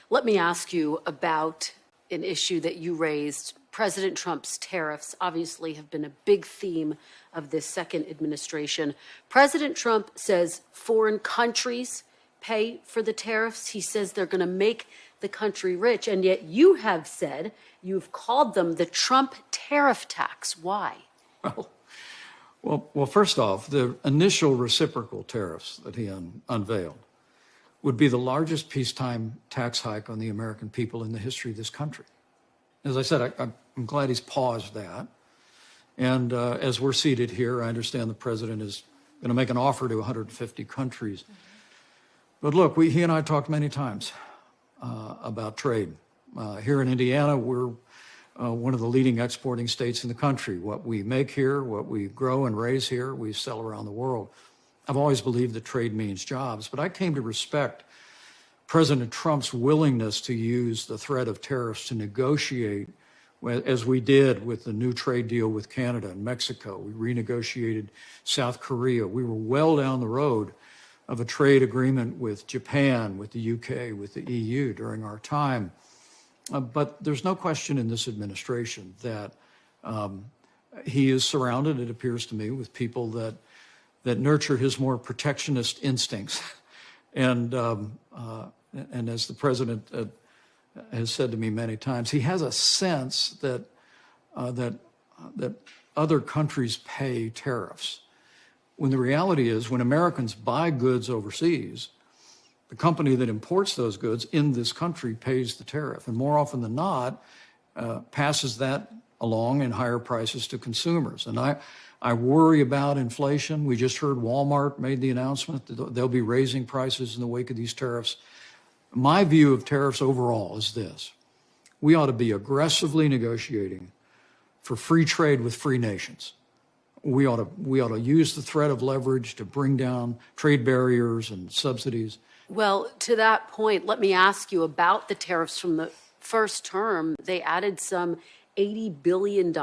Let me ask you about an issue that you raised. President Trump's tariffs obviously have been a big theme of this second administration. President Trump says foreign countries pay for the tariffs. He says they're going to make the country rich. And yet you have said, you've called them the Trump tariff tax. Why? Well, first off, the initial reciprocal tariffs that he unveiled would be the largest peacetime tax hike on the American people in the history of this country. As I said, I'm glad he's paused that. And as we're seated here, I understand the president is going to make an offer to 150 countries. But look, he and I talked many times about trade. Here in Indiana, we're one of the leading exporting states in the country. What we make here, what we grow and raise here, we sell around the world. I've always believed that trade means jobs, but I came to respect President Trump's willingness to use the threat of tariffs to negotiate, as we did with the new trade deal with Canada and Mexico. We renegotiated South Korea. We were well down the road of a trade agreement with Japan, with the UK, with the EU during our time. But there's no question in this administration that he is surrounded, it appears to me, with people that nurture his more protectionist instincts. And as the president has said to me many times, he has a sense that other countries pay tariffs. When the reality is, when Americans buy goods overseas, the company that imports those goods in this country pays the tariff, and more often than not, passes that along in higher prices to consumers. And I worry about inflation. We just heard Walmart made the announcement that they'll be raising prices in the wake of these tariffs. My view of tariffs overall is this: we ought to be aggressively negotiating for free trade with free nations. We ought to use the threat of leverage to bring down trade barriers and subsidies. Well, to that point, let me ask you about the tariffs from the first term. They added some $80 billion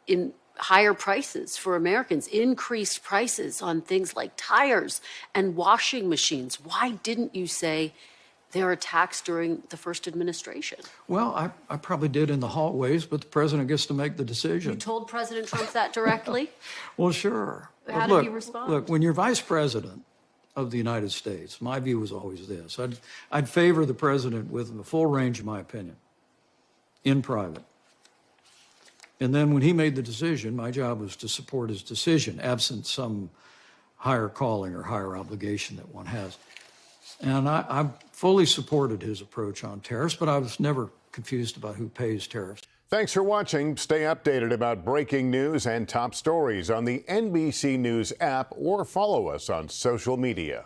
in higher prices for Americans, increased prices on things like tires and washing machines. Why didn't you say they're a tax during the first administration? Well, I probably did in the hallways, but the president gets to make the decision. You told President Trump that directly? Well, sure. How did he respond? Look, when you're vice president of the United States, my view was always this: I'd favor the president with the full range of my opinion in private. And then when he made the decision, my job was to support his decision, absent some higher calling or higher obligation that one has. And I fully supported his approach on tariffs, but I was never confused about who pays tariffs. Thanks for watching. Stay updated about breaking news and top stories on the NBC News app or follow us on social media.